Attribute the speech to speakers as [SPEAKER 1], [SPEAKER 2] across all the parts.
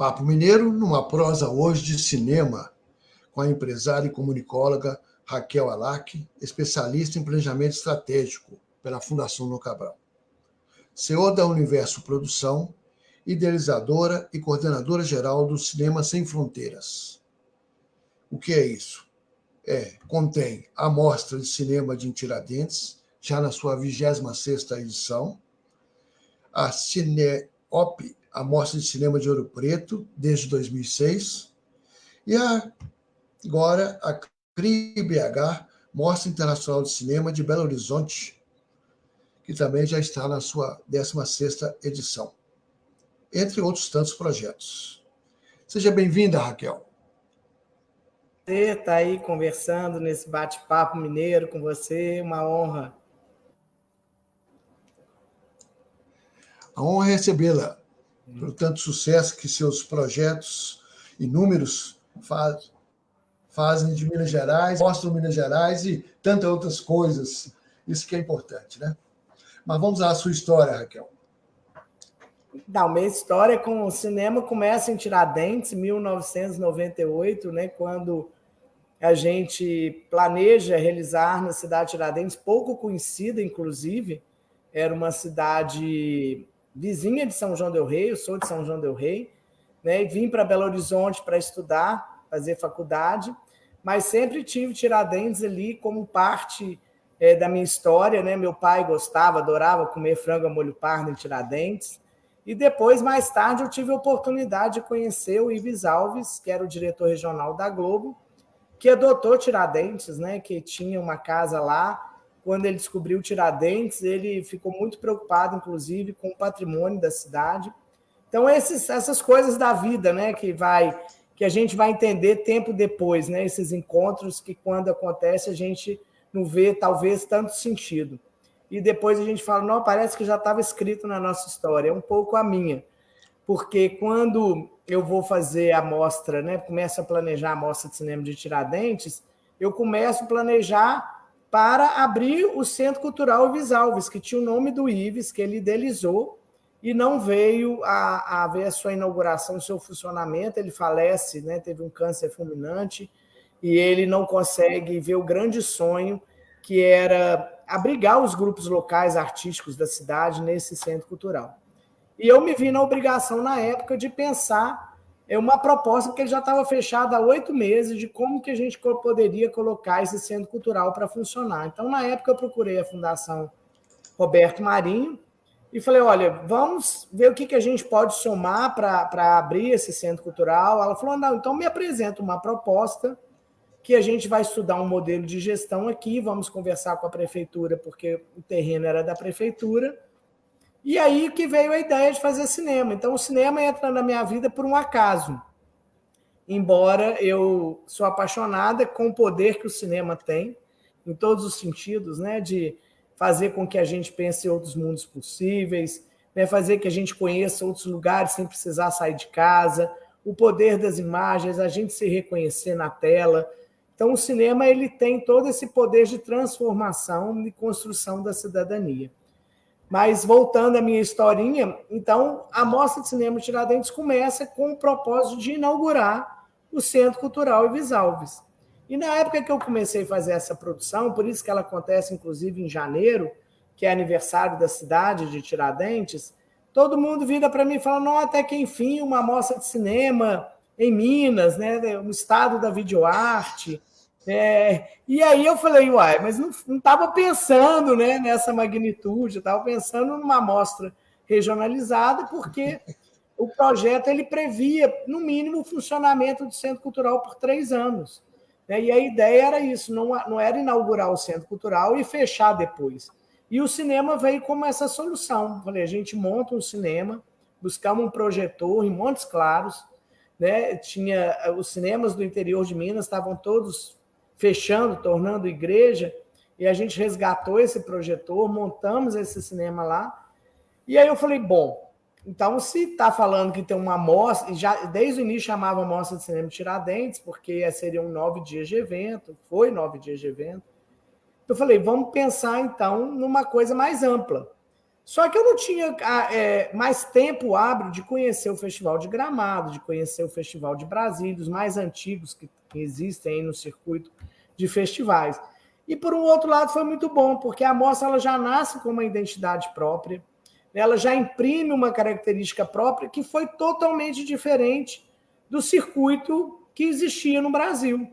[SPEAKER 1] Papo Mineiro, numa prosa hoje de cinema, com a empresária e comunicóloga Raquel Alac, especialista em planejamento estratégico pela Fundação No Cabral. CEO da Universo Produção, idealizadora e coordenadora geral do Cinema Sem Fronteiras. O que é isso? Contém a Mostra de Cinema de Tiradentes, já na sua 26ª edição, a Cineop, a Mostra de Cinema de Ouro Preto, desde 2006, e agora a CRI-BH, Mostra Internacional de Cinema de Belo Horizonte, que também já está na sua 16ª edição, entre outros tantos projetos. Seja bem-vinda, Raquel.
[SPEAKER 2] Você está aí conversando nesse bate-papo mineiro com você, uma honra.
[SPEAKER 1] A honra é recebê-la, pelo tanto sucesso que seus projetos inúmeros fazem de Minas Gerais, mostram Minas Gerais e tantas outras coisas. Isso que é importante, né? Mas vamos à sua história, Raquel.
[SPEAKER 2] Não, minha história com o cinema começa em Tiradentes, 1998, né, quando a gente planeja realizar na cidade de Tiradentes, pouco conhecida, inclusive, era uma cidade vizinha de São João del Rei, eu sou de São João del Rei, né, e vim para Belo Horizonte para estudar, fazer faculdade, mas sempre tive Tiradentes ali como parte da minha história, né? Meu pai gostava, adorava comer frango a molho pardo em Tiradentes, e depois, mais tarde, eu tive a oportunidade de conhecer o Ives Alves, que era o diretor regional da Globo, que adotou Tiradentes, né? Que tinha uma casa lá. Quando ele descobriu Tiradentes, ele ficou muito preocupado, inclusive, com o patrimônio da cidade. Então, essas coisas da vida, né? Que a gente vai entender tempo depois, né? Esses encontros que, quando acontece, a gente não vê, talvez, tanto sentido. E depois a gente fala, não, parece que já estava escrito na nossa história. É um pouco a minha. Porque quando eu vou fazer a mostra, né, começo a planejar a mostra de cinema de Tiradentes, eu começo a planejar para abrir o Centro Cultural Ives Alves, que tinha o nome do Ives, que ele idealizou, e não veio a ver a sua inauguração, o seu funcionamento. Ele falece, né, teve um câncer fulminante, e ele não consegue ver o grande sonho que era abrigar os grupos locais artísticos da cidade nesse centro cultural. E eu me vi na obrigação, na época, de pensar uma proposta, porque ele já estava fechado há 8 meses, de como que a gente poderia colocar esse centro cultural para funcionar. Então, na época, eu procurei a Fundação Roberto Marinho e falei, olha, vamos ver o que a gente pode somar para abrir esse centro cultural. Ela falou, não, então me apresenta uma proposta que a gente vai estudar um modelo de gestão aqui, vamos conversar com a prefeitura, porque o terreno era da prefeitura. E aí que veio a ideia de fazer cinema. Então, o cinema entra na minha vida por um acaso. Embora eu sou apaixonada com o poder que o cinema tem, em todos os sentidos, né? De fazer com que a gente pense em outros mundos possíveis, né? Fazer que a gente conheça outros lugares sem precisar sair de casa, o poder das imagens, a gente se reconhecer na tela. Então, o cinema ele tem todo esse poder de transformação e construção da cidadania. Mas, voltando à minha historinha, então, a Mostra de Cinema de Tiradentes começa com o propósito de inaugurar o Centro Cultural Ives Alves. E na época que eu comecei a fazer essa produção, por isso que ela acontece, inclusive, em janeiro, que é aniversário da cidade de Tiradentes, todo mundo vira para mim e fala, não, até que enfim, uma mostra de cinema em Minas, né, no estado da videoarte. E aí eu falei, uai, mas não estava pensando, né, nessa magnitude, eu estava pensando numa amostra regionalizada, porque o projeto ele previa, no mínimo, o funcionamento do Centro Cultural por 3 anos. Né? E a ideia era isso, não era inaugurar o Centro Cultural e fechar depois. E o cinema veio como essa solução. Falei, a gente monta um cinema, buscamos um projetor em Montes Claros, né? Tinha os cinemas do interior de Minas, estavam todos fechando, tornando igreja, e a gente resgatou esse projetor, montamos esse cinema lá, e aí eu falei, bom, então se está falando que tem uma mostra, já desde o início chamava Mostra de Cinema de Tiradentes, porque seriam 9 dias de evento, foi 9 dias de evento, eu falei, vamos pensar então numa coisa mais ampla, Só que eu não tinha mais tempo hábil de conhecer o Festival de Gramado, de conhecer o Festival de Brasília, os mais antigos que existem aí no circuito de festivais. E, por um outro lado, foi muito bom, porque a mostra ela já nasce com uma identidade própria, ela já imprime uma característica própria que foi totalmente diferente do circuito que existia no Brasil.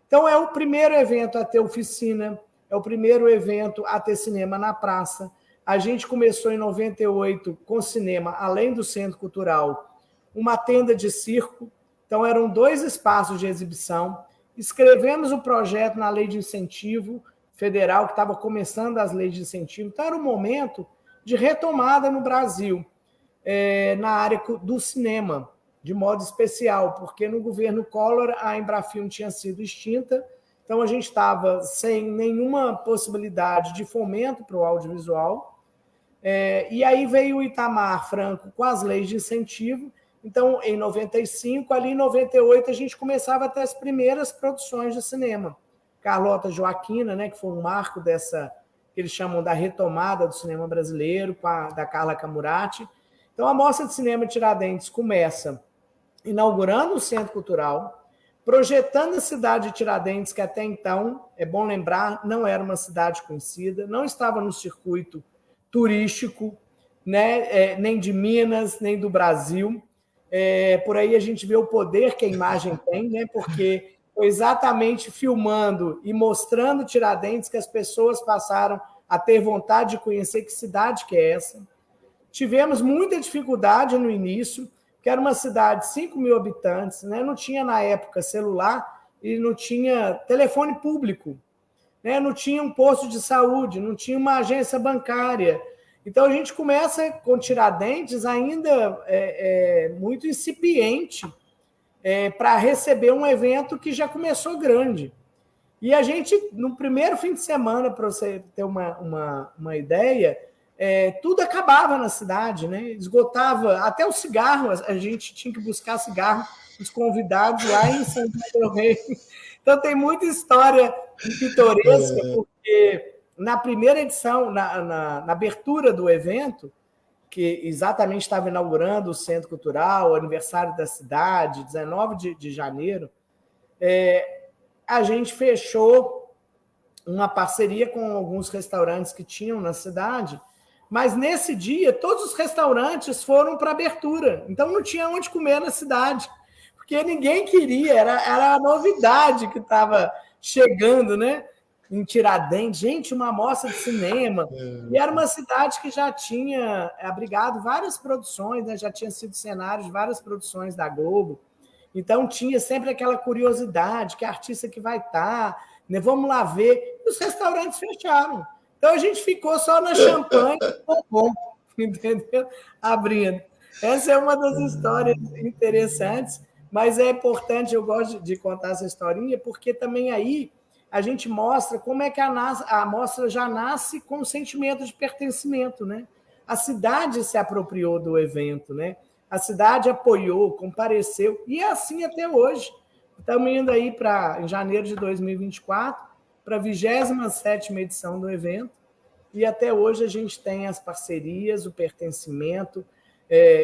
[SPEAKER 2] Então, é o primeiro evento a ter oficina, é o primeiro evento a ter cinema na praça. A gente começou em 98 com cinema, além do Centro Cultural, uma tenda de circo. Então, eram 2 espaços de exibição. Escrevemos o projeto na Lei de Incentivo Federal, que estava começando as leis de incentivo. Então, era um momento de retomada no Brasil, na área do cinema, de modo especial, porque no governo Collor a Embrafilme tinha sido extinta, então a gente estava sem nenhuma possibilidade de fomento para o audiovisual, e aí veio o Itamar Franco com as leis de incentivo. Então, em 95, ali em 98, a gente começava a ter as primeiras produções de cinema. Carlota Joaquina, né, que foi um marco dessa, que eles chamam da retomada do cinema brasileiro, da Carla Camurati. Então, a Mostra de Cinema Tiradentes começa inaugurando o Centro Cultural, projetando a cidade de Tiradentes, que até então, é bom lembrar, não era uma cidade conhecida, não estava no circuito turístico, né, nem de Minas, nem do Brasil. Por aí a gente vê o poder que a imagem tem, né, porque foi exatamente filmando e mostrando Tiradentes que as pessoas passaram a ter vontade de conhecer que cidade que é essa. Tivemos muita dificuldade no início, que era uma cidade de 5 mil habitantes, né? Não tinha, na época, celular e não tinha telefone público, né? Não tinha um posto de saúde, não tinha uma agência bancária. Então, a gente começa com Tiradentes ainda muito incipiente para receber um evento que já começou grande. E a gente, no primeiro fim de semana, para você ter uma ideia, tudo acabava na cidade, né? Esgotava até o cigarro, a gente tinha que buscar cigarro dos convidados lá em São Paulo. Então tem muita história pitoresca, porque na primeira edição, na abertura do evento, que exatamente estava inaugurando o Centro Cultural, o aniversário da cidade, 19 de janeiro, a gente fechou uma parceria com alguns restaurantes que tinham na cidade, mas nesse dia todos os restaurantes foram para abertura, então não tinha onde comer na cidade, porque ninguém queria, era a novidade que estava chegando, né? Em Tiradentes, gente, uma mostra de cinema, e era uma cidade que já tinha abrigado várias produções, né? Já tinha sido cenário de várias produções da Globo, então tinha sempre aquela curiosidade, que artista que vai estar, né? Vamos lá ver. E os restaurantes fecharam. Então a gente ficou só na champanhe e bombom, entendeu? Abrindo. Essa é uma das histórias interessantes, mas é importante, eu gosto de contar essa historinha, porque também aí a gente mostra como é que a mostra já nasce com o sentimento de pertencimento, né? A cidade se apropriou do evento, né? A cidade apoiou, compareceu, e é assim até hoje. Estamos indo aí em janeiro de 2024, para a 27ª edição do evento, e até hoje a gente tem as parcerias, o pertencimento.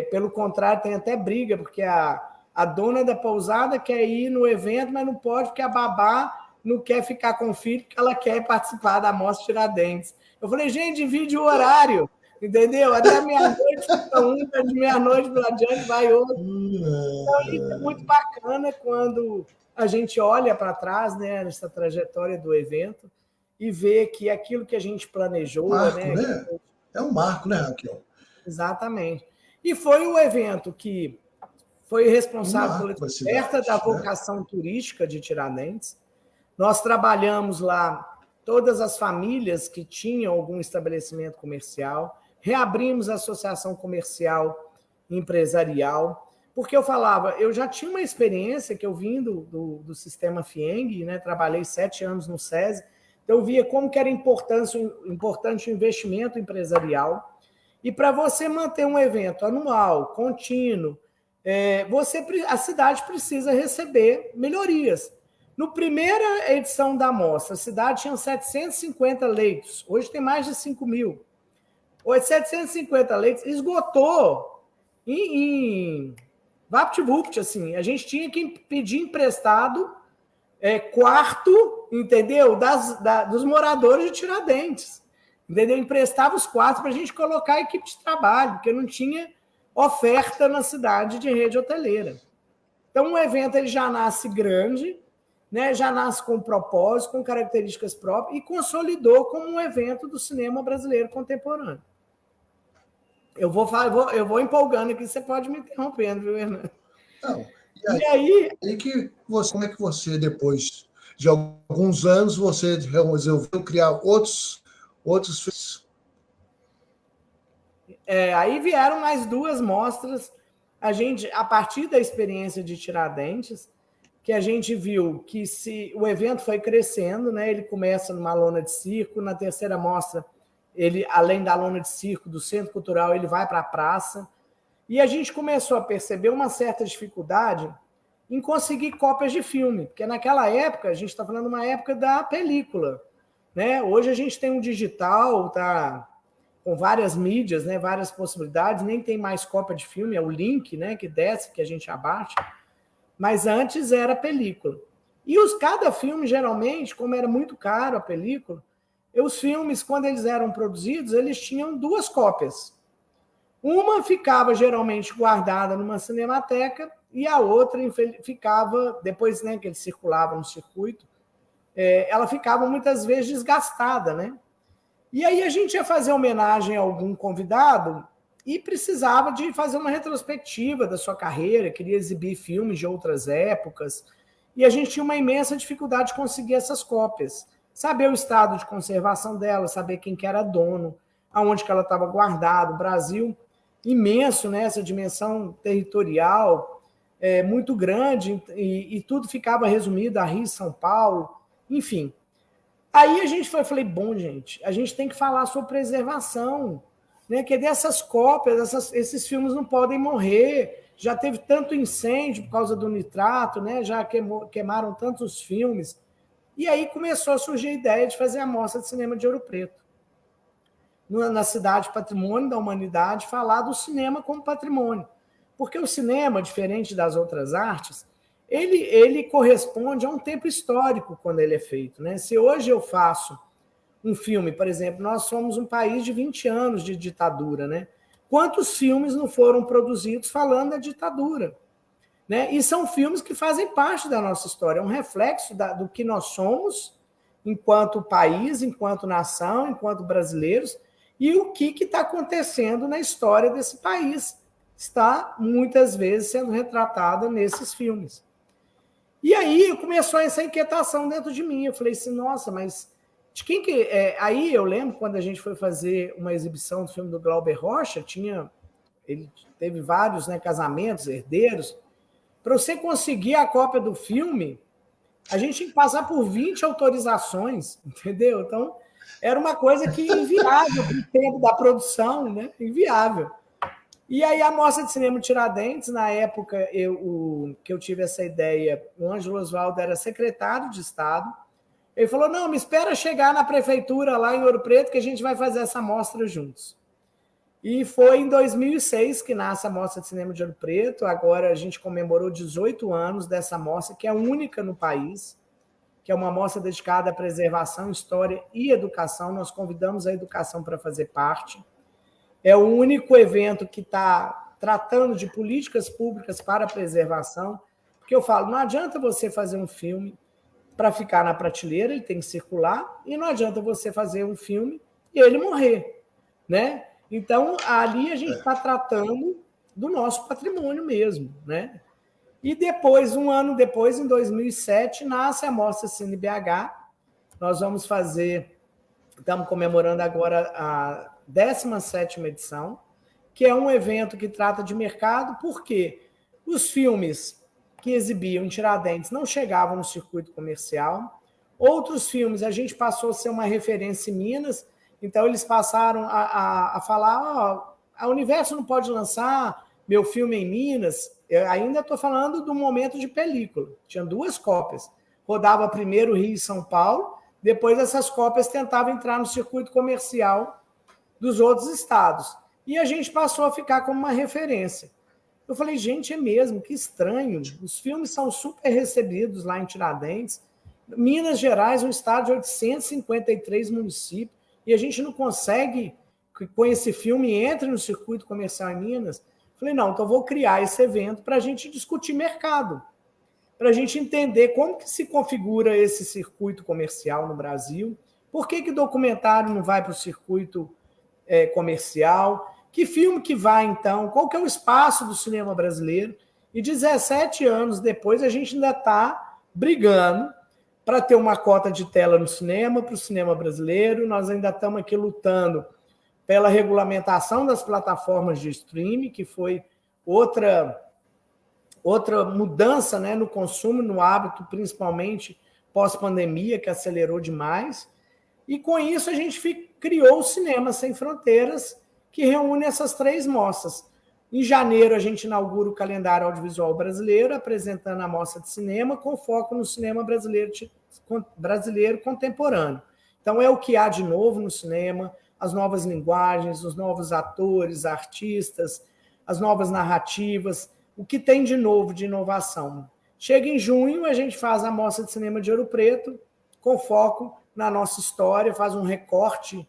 [SPEAKER 2] Pelo contrário, tem até briga, porque a dona da pousada quer ir no evento, mas não pode, porque a babá não quer ficar com o filho, porque ela quer participar da Mostra Tiradentes. Eu falei, gente, divide o horário, entendeu? Até meia-noite fica um, de meia-noite para adiante vai outro. Então, isso é muito bacana quando a gente olha para trás, né, nessa trajetória do evento e vê que aquilo que a gente planejou...
[SPEAKER 1] Marco, né? É um marco, né, Raquel?
[SPEAKER 2] Exatamente. E foi o evento que foi responsável pela descoberta da vocação turística de Tiradentes. Nós trabalhamos lá todas as famílias que tinham algum estabelecimento comercial, reabrimos a associação comercial e empresarial, porque eu falava, eu já tinha uma experiência que eu vim do sistema FIENG, né? Trabalhei 7 anos no SESI, então eu via como que era importante o investimento empresarial, e para você manter um evento anual, contínuo, a cidade precisa receber melhorias. No primeira edição da mostra, a cidade tinha 750 leitos, hoje tem mais de 5 mil. 750 leitos, esgotou em VaptVupt, assim. A gente tinha que pedir emprestado quarto, entendeu? Dos moradores de Tiradentes. Entendeu? Emprestava os quartos para a gente colocar a equipe de trabalho, porque não tinha oferta na cidade de rede hoteleira. Então, o evento ele já nasce grande, né? Já nasce com propósito, com características próprias, e consolidou como um evento do cinema brasileiro contemporâneo. Eu vou empolgando aqui, você pode me interrompendo, viu, Hernando?
[SPEAKER 1] Não.
[SPEAKER 2] E aí
[SPEAKER 1] Como é que você, depois de alguns anos, você resolveu criar outros filmes?
[SPEAKER 2] Aí vieram mais 2 mostras. A partir da experiência de Tiradentes, que a gente viu que se o evento foi crescendo, né? Ele começa numa lona de circo, na terceira mostra, ele, além da lona de circo do Centro Cultural, ele vai para a praça. E a gente começou a perceber uma certa dificuldade em conseguir cópias de filme, porque naquela época, a gente está falando de uma época da película, né? Hoje a gente tem um digital, tá com várias mídias, né? Várias possibilidades, nem tem mais cópia de filme, é o link, né? Que desce, que a gente abate, mas antes era película. E cada filme, geralmente, como era muito caro a película, os filmes, quando eles eram produzidos, eles tinham 2 cópias. Uma ficava geralmente guardada numa cinemateca e a outra ficava, depois, né, que eles circulavam no circuito, ela ficava muitas vezes desgastada, né? E aí a gente ia fazer homenagem a algum convidado e precisava de fazer uma retrospectiva da sua carreira, queria exibir filmes de outras épocas, e a gente tinha uma imensa dificuldade de conseguir essas cópias. Saber o estado de conservação dela, saber quem que era dono, aonde que ela estava guardada. O Brasil imenso, né? Essa dimensão territorial muito grande, e tudo ficava resumido a Rio e São Paulo, enfim. Aí a gente falei, bom, gente, a gente tem que falar sobre preservação, né? Que dessas cópias, esses filmes não podem morrer. Já teve tanto incêndio por causa do nitrato, né? Já queimaram tantos filmes. E aí começou a surgir a ideia de fazer a Mostra de Cinema de Ouro Preto, na cidade Patrimônio da Humanidade, falar do cinema como patrimônio. Porque o cinema, diferente das outras artes, ele corresponde a um tempo histórico quando ele é feito, né? Se hoje eu faço um filme, por exemplo, nós somos um país de 20 anos de ditadura, né? Quantos filmes não foram produzidos falando da ditadura? Né? E são filmes que fazem parte da nossa história, é um reflexo do que nós somos enquanto país, enquanto nação, enquanto brasileiros, e o que está acontecendo na história desse país está muitas vezes sendo retratada nesses filmes. E aí começou essa inquietação dentro de mim. Eu falei assim, nossa, mas de quem que... Aí eu lembro quando a gente foi fazer uma exibição do filme do Glauber Rocha, ele teve vários, né, casamentos, herdeiros. Para você conseguir a cópia do filme, a gente tinha que passar por 20 autorizações, entendeu? Então, era uma coisa que inviável para o tempo da produção, né? Inviável. E aí a Mostra de Cinema Tiradentes, na época que eu tive essa ideia, o Ângelo Osvaldo era secretário de Estado. Ele falou, não, me espera chegar na prefeitura lá em Ouro Preto que a gente vai fazer essa mostra juntos. E foi em 2006 que nasce a Mostra de Cinema de Ouro Preto. Agora a gente comemorou 18 anos dessa mostra, que é única no país, que é uma mostra dedicada à preservação, história e educação. Nós convidamos a educação para fazer parte. É o único evento que está tratando de políticas públicas para a preservação, porque eu falo, não adianta você fazer um filme para ficar na prateleira, ele tem que circular, e não adianta você fazer um filme e ele morrer, né? Então, ali a gente está tratando do nosso patrimônio mesmo, né? E depois, um ano depois, em 2007, nasce a Mostra Cine BH. Nós vamos fazer, estamos comemorando agora a 17ª edição, que é um evento que trata de mercado, porque os filmes que exibiam em Tiradentes não chegavam no circuito comercial. Outros filmes, a gente passou a ser uma referência em Minas, então eles passaram a falar, a Universo não pode lançar meu filme em Minas. Eu ainda estou falando do momento de película. Tinha 2 cópias. Rodava primeiro Rio e São Paulo, depois essas cópias tentavam entrar no circuito comercial dos outros estados. E a gente passou a ficar como uma referência. Eu falei, gente, é mesmo, que estranho. Os filmes são super recebidos lá em Tiradentes. Minas Gerais, um estado de 853 municípios, e a gente não consegue que com esse filme entre no circuito comercial em Minas. Falei, não, então vou criar esse evento para a gente discutir mercado, para a gente entender como que se configura esse circuito comercial no Brasil, por que documentário não vai para o circuito comercial, que filme que vai, então, qual que é o espaço do cinema brasileiro. E 17 anos depois, a gente ainda está brigando para ter uma cota de tela no cinema, para o cinema brasileiro. Nós ainda estamos aqui lutando pela regulamentação das plataformas de streaming, que foi outra mudança, né, no consumo, no hábito, principalmente pós-pandemia, que acelerou demais. E com isso a gente criou o Cinema Sem Fronteiras, que reúne essas 3 mostras. Em janeiro a gente inaugura o calendário audiovisual brasileiro, apresentando a mostra de cinema com foco no cinema brasileiro contemporâneo. Então é o que há de novo no cinema, as novas linguagens, os novos atores, artistas, as novas narrativas, o que tem de novo, de inovação. Chega em junho, a gente faz a Mostra de Cinema de Ouro Preto, com foco na nossa história, faz um recorte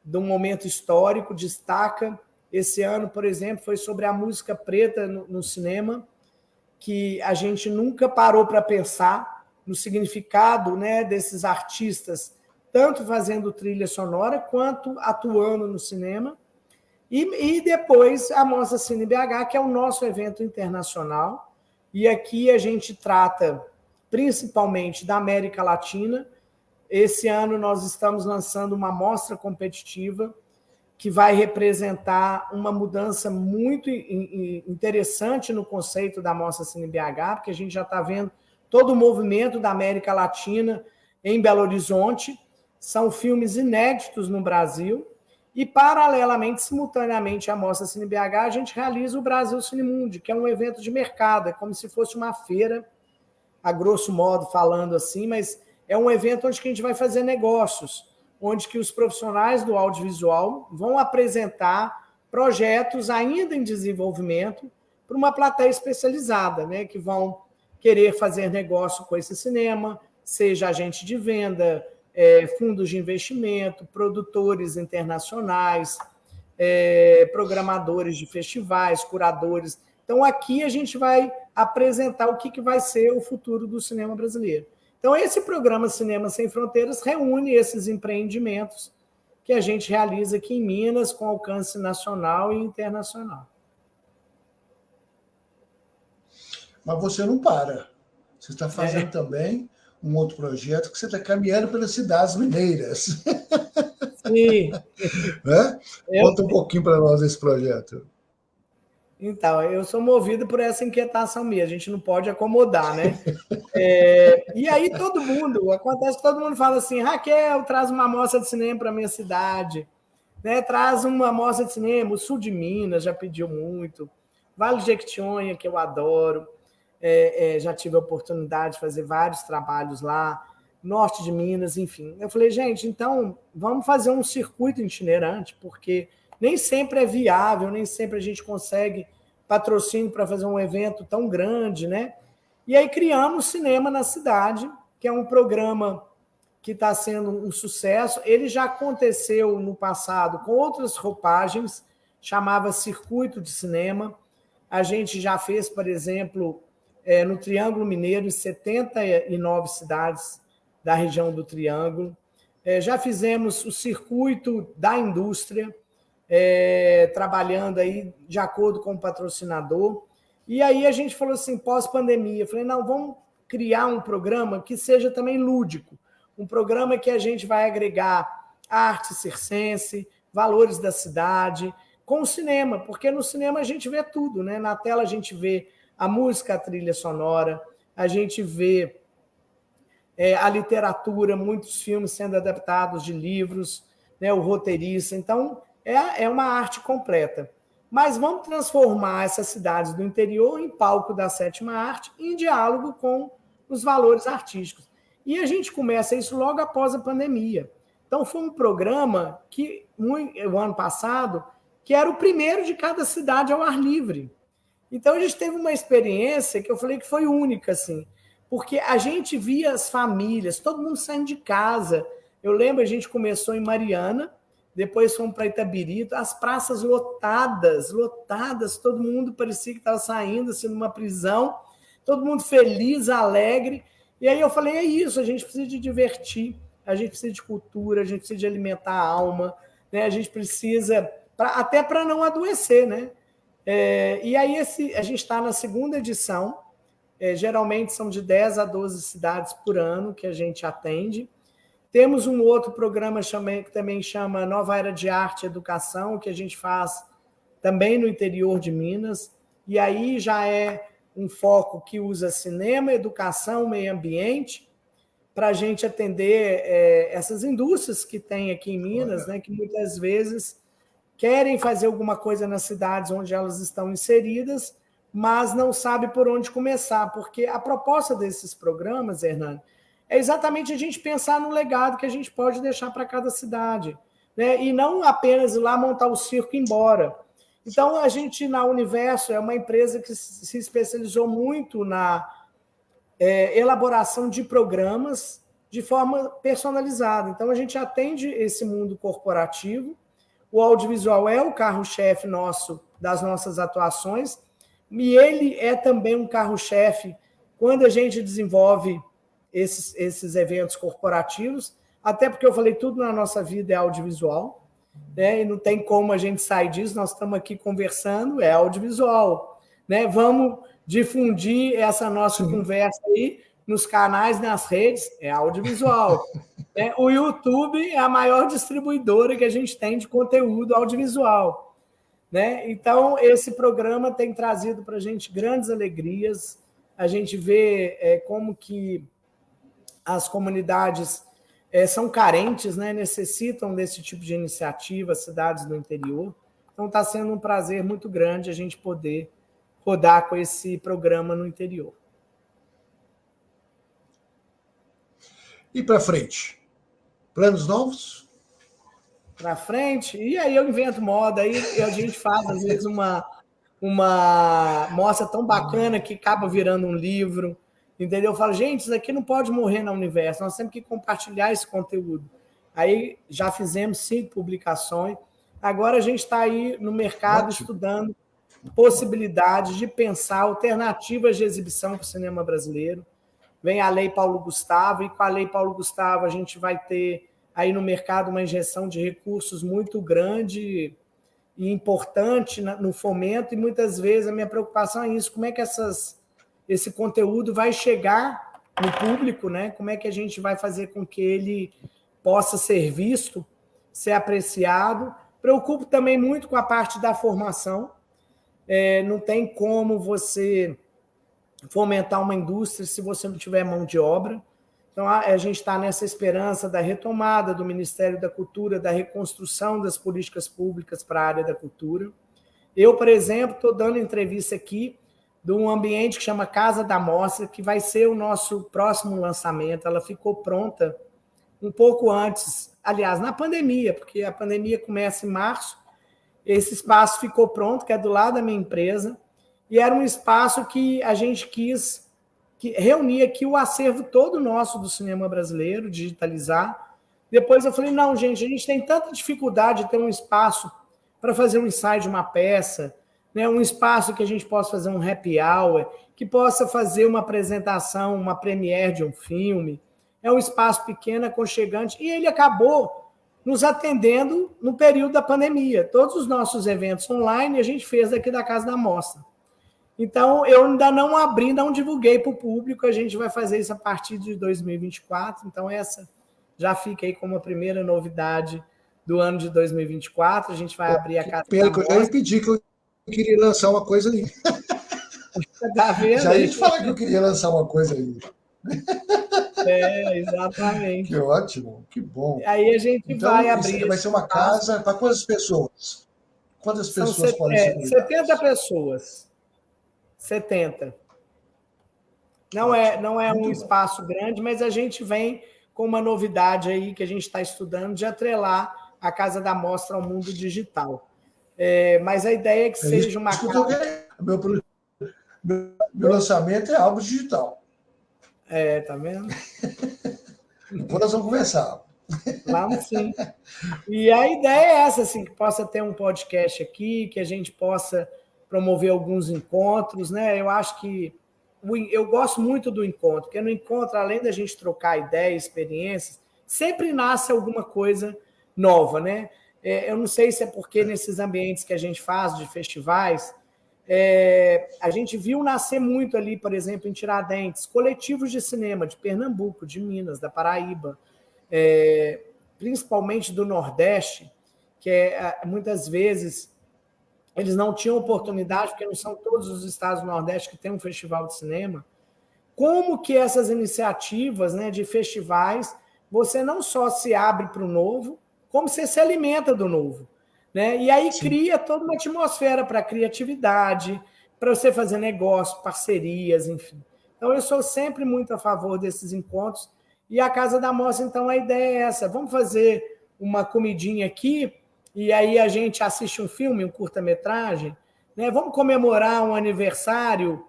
[SPEAKER 2] de um momento histórico, destaca. Esse ano, por exemplo, foi sobre a música preta no cinema, que a gente nunca parou para pensar no significado, né, desses artistas, tanto fazendo trilha sonora quanto atuando no cinema. E depois a Mostra Cine BH, que é o nosso evento internacional, e aqui a gente trata principalmente da América Latina. Esse ano nós estamos lançando uma mostra competitiva que vai representar uma mudança muito interessante no conceito da Mostra Cine BH, porque a gente já está vendo todo o movimento da América Latina em Belo Horizonte. São filmes inéditos no Brasil. E, paralelamente, simultaneamente à Mostra Cine BH, a gente realiza o Brasil Cinemundi, que é um evento de mercado, é como se fosse uma feira, a grosso modo falando assim, mas é um evento onde que a gente vai fazer negócios, onde que os profissionais do audiovisual vão apresentar projetos ainda em desenvolvimento para uma plateia especializada, né, que vão querer fazer negócio com esse cinema, seja agente de venda, fundos de investimento, produtores internacionais, programadores de festivais, curadores. Então, aqui a gente vai apresentar o que vai ser o futuro do cinema brasileiro. Então, esse programa Cinema Sem Fronteiras reúne esses empreendimentos que a gente realiza aqui em Minas, com alcance nacional e internacional.
[SPEAKER 1] Mas você não para. Você está fazendo também um outro projeto que você está caminhando pelas cidades mineiras.
[SPEAKER 2] Sim.
[SPEAKER 1] Né? Conta um pouquinho para nós desse projeto.
[SPEAKER 2] Então, eu sou movido por essa inquietação minha, a gente não pode acomodar, né? E aí acontece que todo mundo fala assim, Raquel, traz uma amostra de cinema para a minha cidade, né? Traz uma amostra de cinema, o sul de Minas já pediu muito, Vale de Jequitinhonha, que eu adoro, já tive a oportunidade de fazer vários trabalhos lá, norte de Minas, enfim. Eu falei, gente, então vamos fazer um circuito itinerante, porque nem sempre é viável, nem sempre a gente consegue patrocínio para fazer um evento tão grande, né? E aí criamos Cinema na Cidade, que é um programa que está sendo um sucesso. Ele já aconteceu no passado com outras roupagens, chamava Circuito de Cinema. A gente já fez, por exemplo, no Triângulo Mineiro, em 79 cidades da região do Triângulo. Já fizemos o Circuito da Indústria, trabalhando aí de acordo com o patrocinador. E aí a gente falou assim, pós-pandemia, falei, não, vamos criar um programa que seja também lúdico, um programa que a gente vai agregar arte circense, valores da cidade, com o cinema, porque no cinema a gente vê tudo, né? Na tela a gente vê a música, a trilha sonora, a gente vê a literatura, muitos filmes sendo adaptados de livros, né? O roteirista. Então, é uma arte completa. Mas vamos transformar essas cidades do interior em palco da sétima arte, em diálogo com os valores artísticos. E a gente começa isso logo após a pandemia. Então, foi um programa que, o ano passado, que era o primeiro de cada cidade ao ar livre. Então, a gente teve uma experiência que eu falei que foi única, assim, porque a gente via as famílias, todo mundo saindo de casa. Eu lembro, a gente começou em Mariana, depois fomos para Itabiri, as praças lotadas, todo mundo parecia que estava saindo, assim, numa prisão, todo mundo feliz, alegre. E aí eu falei, é isso, a gente precisa de divertir, a gente precisa de cultura, a gente precisa de alimentar a alma, né? A gente precisa, até para não adoecer, né? E aí a gente está na segunda edição, geralmente são de 10 a 12 cidades por ano que a gente atende. Temos um outro programa que também chama Nova Era de Arte e Educação, que a gente faz também no interior de Minas, e aí já é um foco que usa cinema, educação, meio ambiente, para a gente atender essas indústrias que tem aqui em Minas, né, que muitas vezes querem fazer alguma coisa nas cidades onde elas estão inseridas, mas não sabe por onde começar, porque a proposta desses programas, Hernani, é exatamente a gente pensar no legado que a gente pode deixar para cada cidade, né? E não apenas ir lá montar o circo e ir embora. Então, a gente, na Universo, é uma empresa que se especializou muito na elaboração de programas de forma personalizada. Então, a gente atende esse mundo corporativo. O audiovisual é o carro-chefe nosso, das nossas atuações, e ele é também um carro-chefe quando a gente desenvolve esses eventos corporativos, até porque eu falei, tudo na nossa vida é audiovisual, né? E não tem como a gente sair disso, nós estamos aqui conversando, é audiovisual, né? Vamos difundir essa nossa conversa aí nos canais, nas redes, é audiovisual. O YouTube é a maior distribuidora que a gente tem de conteúdo audiovisual, né? Então, esse programa tem trazido para a gente grandes alegrias, a gente vê como que as comunidades são carentes, né? Necessitam desse tipo de iniciativa, cidades do interior. Então, está sendo um prazer muito grande a gente poder rodar com esse programa no interior.
[SPEAKER 1] E para frente? Planos novos?
[SPEAKER 2] Para frente? E aí eu invento moda, aí a gente faz, às vezes, uma mostra tão bacana que acaba virando um livro, entendeu? Eu falo, gente, isso aqui não pode morrer na Universo, nós temos que compartilhar esse conteúdo. Aí já fizemos 5 publicações, agora a gente está aí no mercado estudando possibilidades de pensar alternativas de exibição para o cinema brasileiro. Vem a Lei Paulo Gustavo, e com a Lei Paulo Gustavo a gente vai ter aí no mercado uma injeção de recursos muito grande e importante no fomento, e muitas vezes a minha preocupação é isso, como é que esse conteúdo vai chegar no público, né? Como é que a gente vai fazer com que ele possa ser visto, ser apreciado. Preocupo também muito com a parte da formação. Não tem como você fomentar uma indústria se você não tiver mão de obra. Então, a gente está nessa esperança da retomada do Ministério da Cultura, da reconstrução das políticas públicas para a área da cultura. Eu, por exemplo, estou dando entrevista aqui de um ambiente que chama Casa da Mostra, que vai ser o nosso próximo lançamento. Ela ficou pronta um pouco antes, aliás, na pandemia, porque a pandemia começa em março. Esse espaço ficou pronto, que é do lado da minha empresa, e era um espaço que a gente quis reunir aqui o acervo todo nosso do cinema brasileiro, digitalizar. Depois eu falei, não, gente, a gente tem tanta dificuldade de ter um espaço para fazer um ensaio de uma peça, né? Um espaço que a gente possa fazer um happy hour, que possa fazer uma apresentação, uma premiere de um filme. É um espaço pequeno, aconchegante, e ele acabou nos atendendo no período da pandemia. Todos os nossos eventos online a gente fez aqui da Casa da Mostra. Então, eu ainda não abri, não divulguei para o público, a gente vai fazer isso a partir de 2024, então essa já fica aí como a primeira novidade do ano de 2024, a gente vai abrir a Casa da Mostra.
[SPEAKER 1] Eu já ia pedir que eu queria lançar uma coisa ali.
[SPEAKER 2] Tá vendo?
[SPEAKER 1] Já ia te falar que eu queria lançar uma coisa ali.
[SPEAKER 2] Exatamente.
[SPEAKER 1] Que ótimo, que bom.
[SPEAKER 2] Aí a gente
[SPEAKER 1] então,
[SPEAKER 2] vai abrir.
[SPEAKER 1] Vai ser uma casa para quantas pessoas? Quantas pessoas podem ser convidadas?
[SPEAKER 2] 70 pessoas. 70. Não é um espaço grande, mas a gente vem com uma novidade aí que a gente está estudando de atrelar a Casa da Mostra ao mundo digital. Mas a ideia é que seja uma casa...
[SPEAKER 1] Meu lançamento é algo digital.
[SPEAKER 2] Tá vendo?
[SPEAKER 1] Depois nós vamos conversar.
[SPEAKER 2] Vamos sim. E a ideia é essa, assim, que possa ter um podcast aqui, que a gente possa promover alguns encontros, né? Eu acho que eu gosto muito do encontro, porque no encontro, além da gente trocar ideias, experiências, sempre nasce alguma coisa nova, né? Eu não sei se é porque nesses ambientes que a gente faz de festivais, a gente viu nascer muito ali, por exemplo, em Tiradentes, coletivos de cinema de Pernambuco, de Minas, da Paraíba, principalmente do Nordeste, que muitas vezes eles não tinham oportunidade, porque não são todos os estados do Nordeste que têm um festival de cinema. Como que essas iniciativas, né, de festivais, você não só se abre para o novo, como você se alimenta do novo, né? E aí cria toda uma atmosfera para criatividade, para você fazer negócio, parcerias, enfim. Então, eu sou sempre muito a favor desses encontros. E a Casa da Mostra, então, a ideia é essa. Vamos fazer uma comidinha aqui, e aí a gente assiste um filme, um curta-metragem, né? Vamos comemorar um aniversário.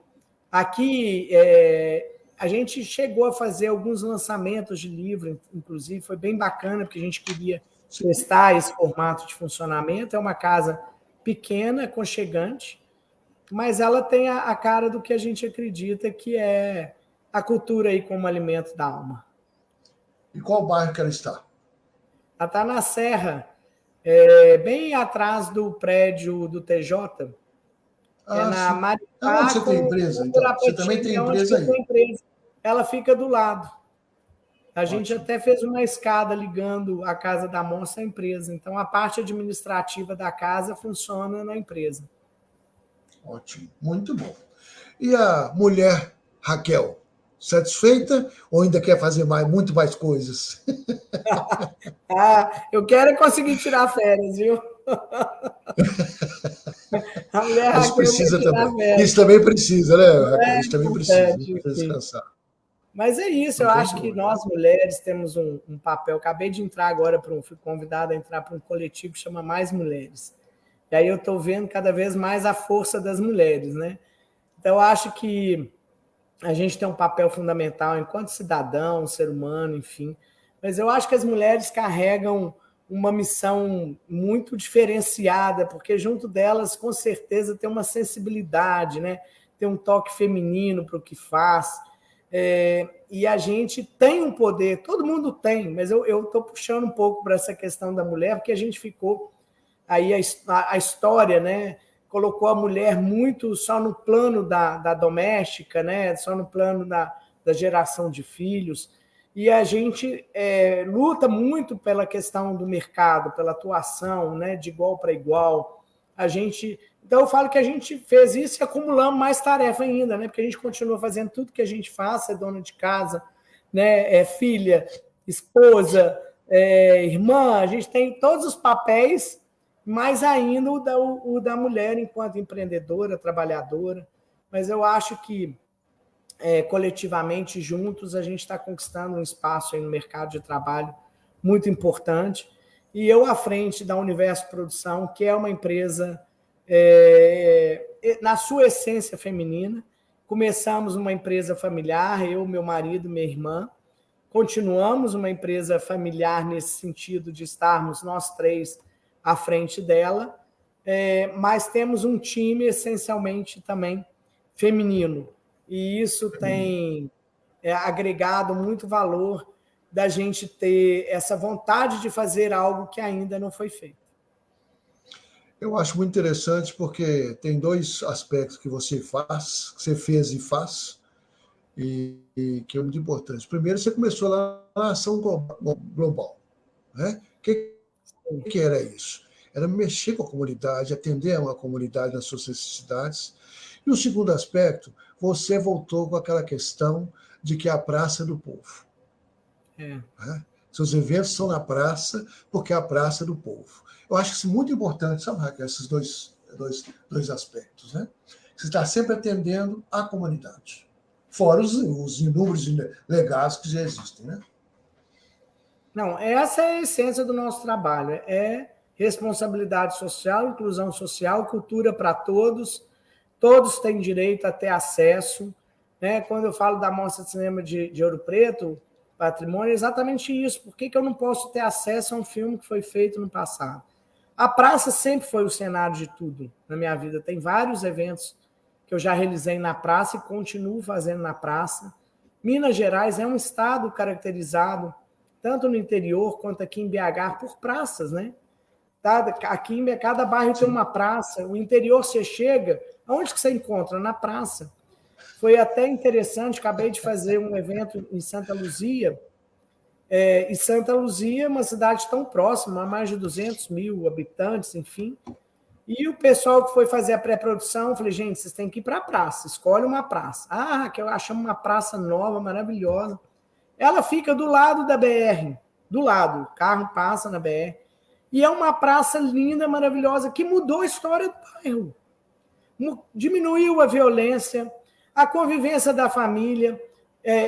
[SPEAKER 2] Aqui, a gente chegou a fazer alguns lançamentos de livro, inclusive, foi bem bacana, porque a gente queria testar esse formato de funcionamento. É uma casa pequena, aconchegante, mas ela tem a cara do que a gente acredita que é a cultura aí como alimento da alma.
[SPEAKER 1] E qual bairro que ela está?
[SPEAKER 2] Ela está na Serra, bem atrás do prédio do TJ. Na Maricá.
[SPEAKER 1] Onde você tem empresa, então? Você também tem empresa aí?
[SPEAKER 2] Ela fica do lado. A gente até fez uma escada ligando a Casa da Mostra à empresa. Então, a parte administrativa da casa funciona na empresa.
[SPEAKER 1] Ótimo, muito bom. E a mulher Raquel, satisfeita ou ainda quer fazer muito mais coisas?
[SPEAKER 2] Eu quero conseguir tirar férias, viu? A mulher
[SPEAKER 1] Isso precisa também.
[SPEAKER 2] Férias.
[SPEAKER 1] Isso também precisa, né, Raquel? Isso também precisa descansar.
[SPEAKER 2] Mas é isso, eu acho que nós mulheres temos um papel. Acabei de entrar agora, fui convidada a entrar para um coletivo que chama Mais Mulheres. E aí eu estou vendo cada vez mais a força das mulheres, né? Então, eu acho que a gente tem um papel fundamental enquanto cidadão, ser humano, enfim. Mas eu acho que as mulheres carregam uma missão muito diferenciada, porque junto delas, com certeza, tem uma sensibilidade, né? Tem um toque feminino para o que faz. E a gente tem um poder, todo mundo tem, mas eu estou puxando um pouco para essa questão da mulher, porque a gente ficou aí a história, né, colocou a mulher muito só no plano da doméstica, né, só no plano da geração de filhos, e a gente luta muito pela questão do mercado, pela atuação, né, de igual para igual. Então, eu falo que a gente fez isso e acumulamos mais tarefa ainda, né? Porque a gente continua fazendo tudo que a gente faz, é dona de casa, né? Filha, esposa, irmã, a gente tem todos os papéis, mais ainda o da mulher enquanto empreendedora, trabalhadora. Mas eu acho que, coletivamente, juntos, a gente está conquistando um espaço aí no mercado de trabalho muito importante. E eu à frente da Universo Produção, que é uma empresa na sua essência feminina. Começamos uma empresa familiar, eu, meu marido, minha irmã. Continuamos uma empresa familiar nesse sentido de estarmos nós três à frente dela, mas temos um time essencialmente também feminino. E isso tem agregado muito valor da gente ter essa vontade de fazer algo que ainda não foi feito.
[SPEAKER 1] Eu acho muito interessante porque tem dois aspectos que você faz, que você fez e faz, e que é muito importante. Primeiro, você começou lá na ação global. Né? O que era isso? Era mexer com a comunidade, atender a uma comunidade nas suas necessidades. E o segundo aspecto, você voltou com aquela questão de que é a praça do povo. Né? Seus eventos são na praça, porque é a praça do povo. Eu acho isso muito importante, sabe, Raquel, esses dois aspectos. Né? Você está sempre atendendo a comunidade, fora os inúmeros legados que já existem. Né?
[SPEAKER 2] Não, essa é a essência do nosso trabalho, é responsabilidade social, inclusão social, cultura para todos têm direito a ter acesso, né? Quando eu falo da Mostra de Cinema de Ouro Preto, patrimônio, é exatamente isso. Por que eu não posso ter acesso a um filme que foi feito no passado? A praça sempre foi o cenário de tudo na minha vida. Tem vários eventos que eu já realizei na praça e continuo fazendo na praça. Minas Gerais é um estado caracterizado, tanto no interior quanto aqui em BH, por praças, né? Aqui em cada bairro tem uma praça. O interior você chega, aonde que você encontra? Na praça. Foi até interessante, acabei de fazer um evento em Santa Luzia, e Santa Luzia é uma cidade tão próxima, há mais de 200 mil habitantes, enfim. E o pessoal que foi fazer a pré-produção, eu falei, gente, vocês têm que ir para a praça, escolhe uma praça. Ah, que eu achamos uma praça nova, maravilhosa. Ela fica do lado da BR, do lado, o carro passa na BR. E é uma praça linda, maravilhosa, que mudou a história do bairro. Diminuiu a violência, a convivência da família,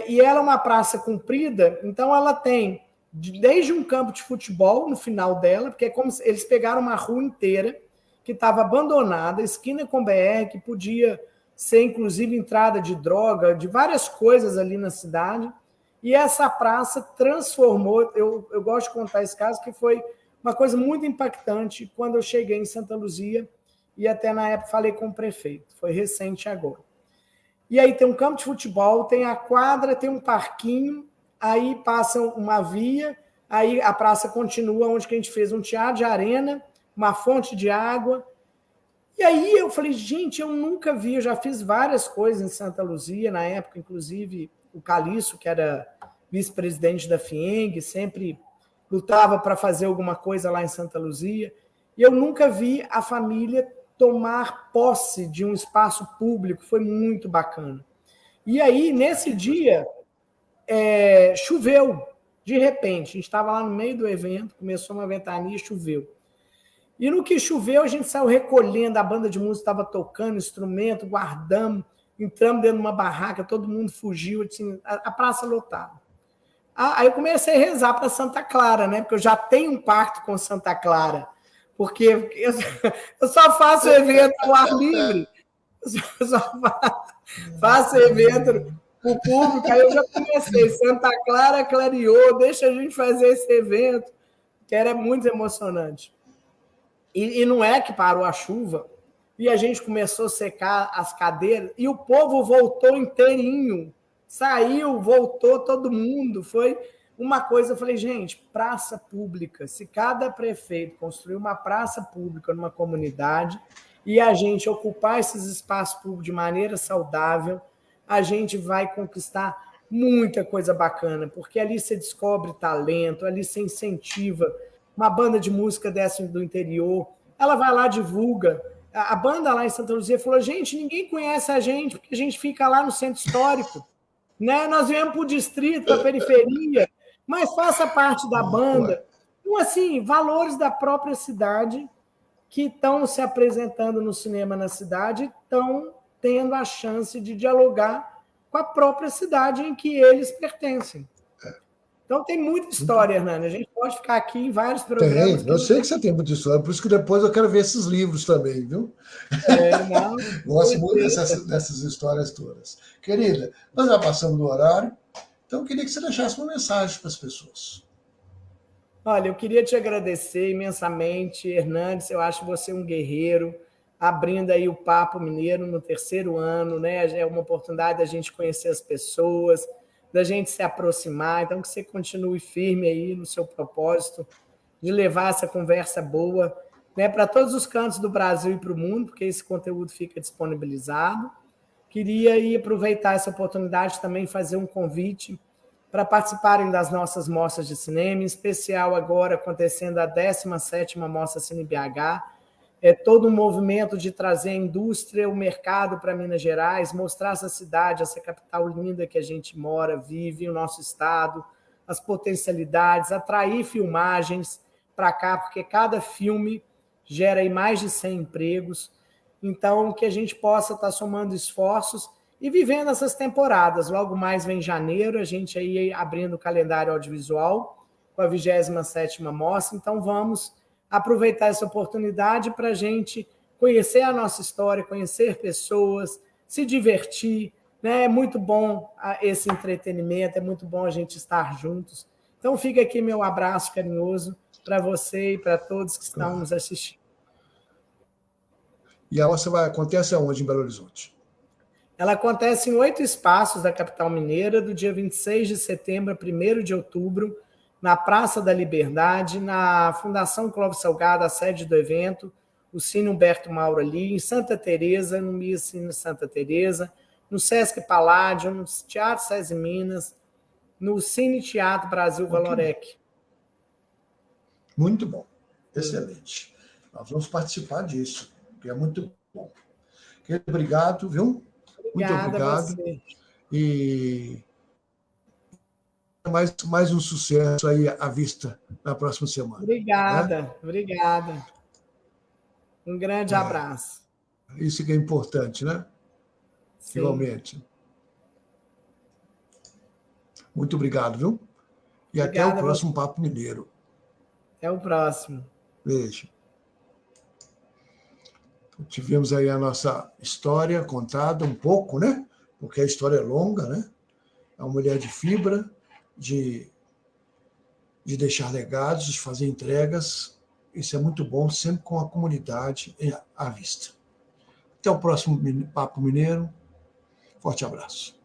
[SPEAKER 2] e ela é uma praça comprida, então ela tem desde um campo de futebol no final dela, porque é como se eles pegaram uma rua inteira que estava abandonada, esquina com BR, que podia ser inclusive entrada de droga, de várias coisas ali na cidade, e essa praça transformou, eu gosto de contar esse caso, que foi uma coisa muito impactante quando eu cheguei em Santa Luzia, e até na época falei com o prefeito, foi recente agora. E aí tem um campo de futebol, tem a quadra, tem um parquinho, aí passa uma via, aí a praça continua onde que a gente fez um teatro de arena, uma fonte de água. E aí eu falei, gente, eu nunca vi, eu já fiz várias coisas em Santa Luzia, na época, inclusive, o Calixto, que era vice-presidente da FIENG, sempre lutava para fazer alguma coisa lá em Santa Luzia, e eu nunca vi a família tomar posse de um espaço público, foi muito bacana. E aí, nesse dia, choveu, de repente, a gente estava lá no meio do evento, começou uma ventania e choveu. E no que choveu, a gente saiu recolhendo, a banda de música estava tocando instrumento, guardamos, entramos dentro de uma barraca, todo mundo fugiu, assim, a praça lotada. Aí eu comecei a rezar para Santa Clara, né? Porque eu já tenho um pacto com Santa Clara, porque eu só faço evento ao ar livre, eu só faço evento para o público, aí eu já comecei, Santa Clara clareou, deixa a gente fazer esse evento, que era muito emocionante. E não é que parou a chuva, e a gente começou a secar as cadeiras, e o povo voltou inteirinho, saiu, voltou todo mundo, foi uma coisa, eu falei, gente, praça pública, se cada prefeito construir uma praça pública numa comunidade e a gente ocupar esses espaços públicos de maneira saudável, a gente vai conquistar muita coisa bacana, porque ali você descobre talento, ali você incentiva uma banda de música dessa do interior, ela vai lá, divulga. A banda lá em Santa Luzia falou, gente, ninguém conhece a gente, porque a gente fica lá no centro histórico, né? Nós viemos para o distrito, para a periferia, mas faça parte da banda. Então, assim, valores da própria cidade que estão se apresentando no cinema na cidade, estão tendo a chance de dialogar com a própria cidade em que eles pertencem. Então, tem muita história, Hernani. A gente pode ficar aqui em vários programas.
[SPEAKER 1] Tem, eu sei que você tem muita história, por isso que depois eu quero ver esses livros também, viu?
[SPEAKER 2] Não,
[SPEAKER 1] Gosto muito dessas histórias todas. Querida, nós já passamos do horário, então eu queria que você deixasse uma mensagem para as pessoas.
[SPEAKER 2] Olha, eu queria te agradecer imensamente, Hernandes. Eu acho você um guerreiro, abrindo aí o Papo Mineiro no 3º ano, né? É uma oportunidade da gente conhecer as pessoas, da gente se aproximar. Então, que você continue firme aí no seu propósito de levar essa conversa boa, né, para todos os cantos do Brasil e para o mundo, porque esse conteúdo fica disponibilizado. Queria aí aproveitar essa oportunidade também fazer um convite para participarem das nossas mostras de cinema, em especial agora acontecendo a 17ª Mostra Cine BH. É todo um movimento de trazer a indústria, o mercado para Minas Gerais, mostrar essa cidade, essa capital linda que a gente mora, vive, o nosso estado, as potencialidades, atrair filmagens para cá, porque cada filme gera aí mais de 100 empregos. Então, que a gente possa estar somando esforços e vivendo essas temporadas. Logo mais vem janeiro, a gente aí abrindo o calendário audiovisual, com a 27ª Mostra. Então, vamos aproveitar essa oportunidade para a gente conhecer a nossa história, conhecer pessoas, se divertir, né? É muito bom esse entretenimento, é muito bom a gente estar juntos. Então, fica aqui meu abraço carinhoso para você e para todos que estão nos assistindo.
[SPEAKER 1] E a mostra acontece aonde em Belo Horizonte?
[SPEAKER 2] Ela acontece em 8 espaços da capital mineira, do dia 26 de setembro a 1º de outubro, na Praça da Liberdade, na Fundação Clóvis Salgado, a sede do evento, o Cine Humberto Mauro ali, em Santa Teresa, no MIA Cine Santa Teresa, no Sesc Paládio, no Teatro SESI Minas, no Cine Teatro Brasil Valorec.
[SPEAKER 1] Muito bom, excelente. Nós vamos participar disso, que é muito bom. Obrigado, viu? Muito obrigado.
[SPEAKER 2] Você.
[SPEAKER 1] E mais um sucesso aí à vista na próxima semana.
[SPEAKER 2] Obrigada,
[SPEAKER 1] né?
[SPEAKER 2] Obrigada. Um grande abraço.
[SPEAKER 1] Isso que é importante, né?
[SPEAKER 2] Sim.
[SPEAKER 1] Igualmente. Muito obrigado, viu? E
[SPEAKER 2] Obrigada,
[SPEAKER 1] até o próximo Papo Mineiro.
[SPEAKER 2] Até o próximo.
[SPEAKER 1] Beijo. Tivemos aí a nossa história contada um pouco, né? Porque a história é longa, né? É uma mulher de fibra, de deixar legados, de fazer entregas. Isso é muito bom, sempre com a comunidade à vista. Até o próximo Papo Mineiro. Forte abraço.